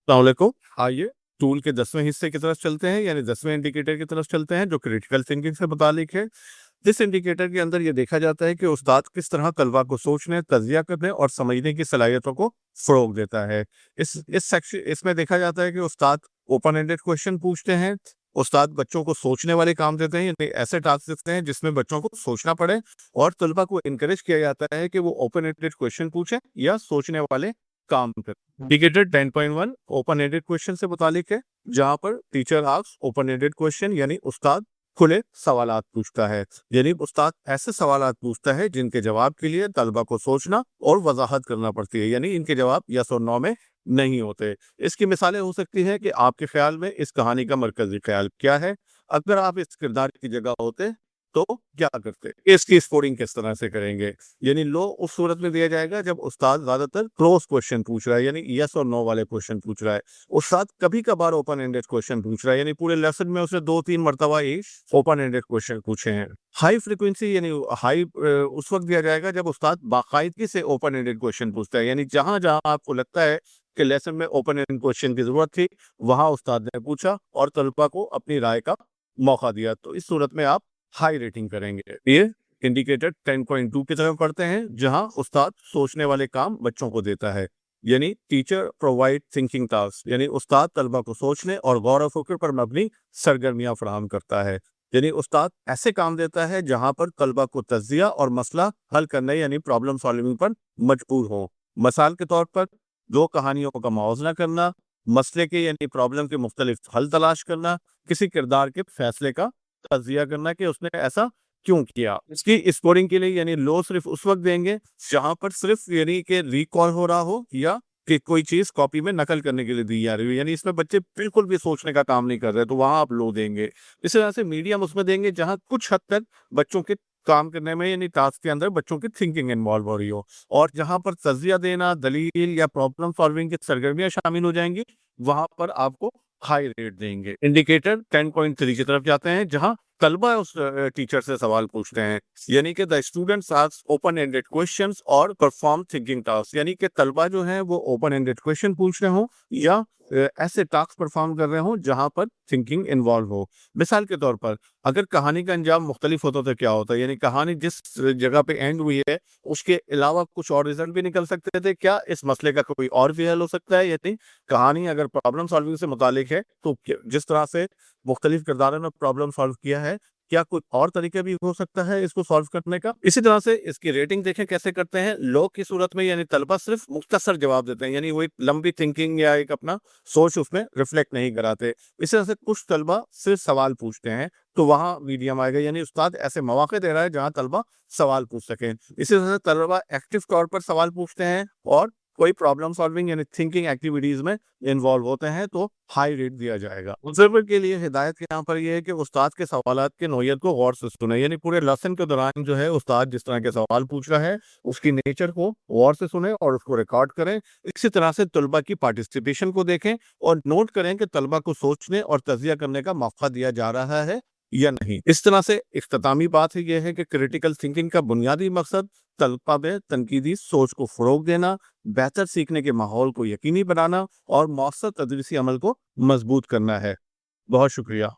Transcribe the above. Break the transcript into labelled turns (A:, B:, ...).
A: अस्सलाम वालेकुम। आइए टूल के 10वें हिस्से की तरफ चलते हैं, यानी 10वें इंडिकेटर की तरफ चलते हैं, जो क्रिटिकल थिंकिंग से मुतालिक है। इस इंडिकेटर के अंदर ये देखा जाता है कि उस्ताद किस तरह तलबा को सोचने, तज्जिया करने और समझने की सलाहियतों को फ़रोग़ देता है। इसमें देखा जाता है कि उस्ताद ओपन एंडेड क्वेश्चन पूछते हैं, उस्ताद बच्चों को सोचने वाले काम देते हैं, यानी ऐसे टास्क देते हैं जिसमें बच्चों को सोचना पड़े, और तलबा को एनकरेज किया जाता है कि वो ओपन एंडेड क्वेश्चन पूछें या सोचने वाले काम करें। इंडिकेटर 10.1 ओपन एंडेड क्वेश्चन से मुतालिक है, जहां पर teacher asks open ended question, यानी उस्ताद खुले सवालात पूछता है, यानी उस्ताद ऐसे सवालात पूछता है जिनके जवाब के लिए तलबा को सोचना और वजाहत करना पड़ती है, यानी इनके जवाब यस और नो में नहीं होते। इसकी मिसालें हो सकती हैं कि आपके ख्याल में इस कहानी का मरकजी ख्याल क्या है, अगर आप इस किरदार की जगह होते तो क्या करते, इसकी स्कोरिंग किस तरह से करेंगे। यानी लो उस सूरत में दिया जाएगा जब उस्ताद ज्यादातर क्लोज क्वेश्चन पूछ रहा है, यानी यस और नो वाले क्वेश्चन पूछ रहा है। उस्ताद कभी कभार ओपन एंडेड क्वेश्चन पूछ रहा है, यानी पूरे लेसन में उसने 2-3 मरतबा ही ओपन एंडेड क्वेश्चन पूछे हैं। हाई फ्रीक्वेंसी यानी हाई उस वक्त दिया जाएगा जब उस्ताद बाकायदगी से ओपन एंडेड क्वेश्चन पूछता है, यानी जहां जहां आपको लगता है कि लेसन में ओपन एंडेड क्वेश्चन की जरूरत थी, वहां उस्ताद ने पूछा और तलबा को अपनी राय का मौका दिया, तो इस सूरत में आप हाई रेटिंग करेंगे। ये इंडिकेटर 10.2 की तरफ पढ़ते हैं, जहां उस्ताद सोचने वाले काम बच्चों को देता है, यानी टीचर प्रोवाइड थिंकिंग टास्क, यानी उस्ताद तलबा को सोचने और गौर व फिक्र पर मबनी सरगर्मियां फराहम करता है, यानी उस्ताद ऐसे काम देता है जहां पर तलबा को तज्जिया और मसला हल करने यानी प्रॉब्लम सॉल्विंग पर मजबूर हो। मिसाल के तौर पर 2 कहानियों का मौज़ना करना, मसले के यानी प्रॉब्लम के मुख्तलिफ हल तलाश करना, किसी किरदार के फैसले का तज्जिया करना कि उसने ऐसा क्यों किया। इसकी स्कोरिंग के लिए यानी लो सिर्फ उस वक्त देंगे जहां पर सिर्फ यानी कि रिकॉल हो रहा हो या कि कोई चीज कॉपी में नकल करने के लिए दी जा रही हो, यानी इसमें बच्चे बिल्कुल भी सोचने का काम नहीं कर रहे, तो वहां आप लो देंगे। इस तरह से मीडियम उसमें देंगे जहां कुछ हद तक बच्चों के काम करने में यानी टास्क के अंदर बच्चों की थिंकिंग इन्वॉल्व हो रही हो, और जहां पर तज्जिया देना, दलील या प्रॉब्लम सॉल्विंग की सरगर्मियां शामिल हो जाएंगी, वहां पर आपको हाई रेट देंगे। इंडिकेटर 10.3 की तरफ जाते हैं, जहां तलबा उस टीचर से सवाल पूछते हैं, यानी कि the students ask open ended questions और परफॉर्म थिंकिंग टास्क, यानी कि तलबा जो है वो ओपन एंडेड क्वेश्चन पूछ रहे हों या ऐसे टास्क परफॉर्म कर रहे हों जहां पर थिंकिंग इन्वॉल्व हो। मिसाल के तौर पर अगर कहानी का अंजाम मुख्तलिफ होता तो क्या होता, यानी कहानी जिस जगह पे एंड हुई है उसके अलावा कुछ और रिजल्ट भी निकल सकते थे, क्या इस मसले का कोई और भी हल हो सकता है। यानी कहानी अगर प्रॉब्लम सॉल्विंग से मुतालिक है तो जिस तरह से मुख्तलिफ किरदारों ने प्रॉब्लम सॉल्व किया है, क्या कोई और तरीका भी हो सकता है इसको सॉल्व करने का। इसी तरह से इसकी रेटिंग देखें कैसे करते हैं। लो की सूरत में यानी तलबा सिर्फ मुख्तसर जवाब देते हैं, यानी वो एक लंबी थिंकिंग या एक अपना सोच उसमें रिफ्लेक्ट नहीं कराते। इस तरह से कुछ तलबा सिर्फ सवाल पूछते हैं, तो वहां मीडियम आएगा, यानी उस्ताद ऐसे मौके दे रहा है जहां तलबा सवाल पूछ सकें। इसी तरह से तलबा एक्टिव तौर पर सवाल पूछते हैं और कोई प्रॉब्लम सॉल्विंग यानी थिंकिंग एक्टिविटीज में इन्वॉल्व होते हैं, तो हाई रेट दिया जाएगा। ऑब्जर्वर के लिए हिदायत यहाँ पर यह है कि उस्ताद के सवालात की नौयत को गौर से सुने, यानी पूरे लेसन के दौरान जो है उस्ताद जिस तरह के सवाल पूछ रहा है उसकी नेचर को गौर से सुने और उसको रिकॉर्ड करें। इसी तरह से तलबा की पार्टिसिपेशन को देखें और नोट करें कि तलबा को सोचने और तजिया करने का मौका दिया जा रहा है या नहीं। इस तरह से इख्तितामी बात यह है कि क्रिटिकल थिंकिंग का बुनियादी मकसद तलबा में तनकीदी सोच को फरोग देना, बेहतर सीखने के माहौल को यकीनी बनाना और मौसर तदरीसी अमल को मजबूत करना है। बहुत शुक्रिया।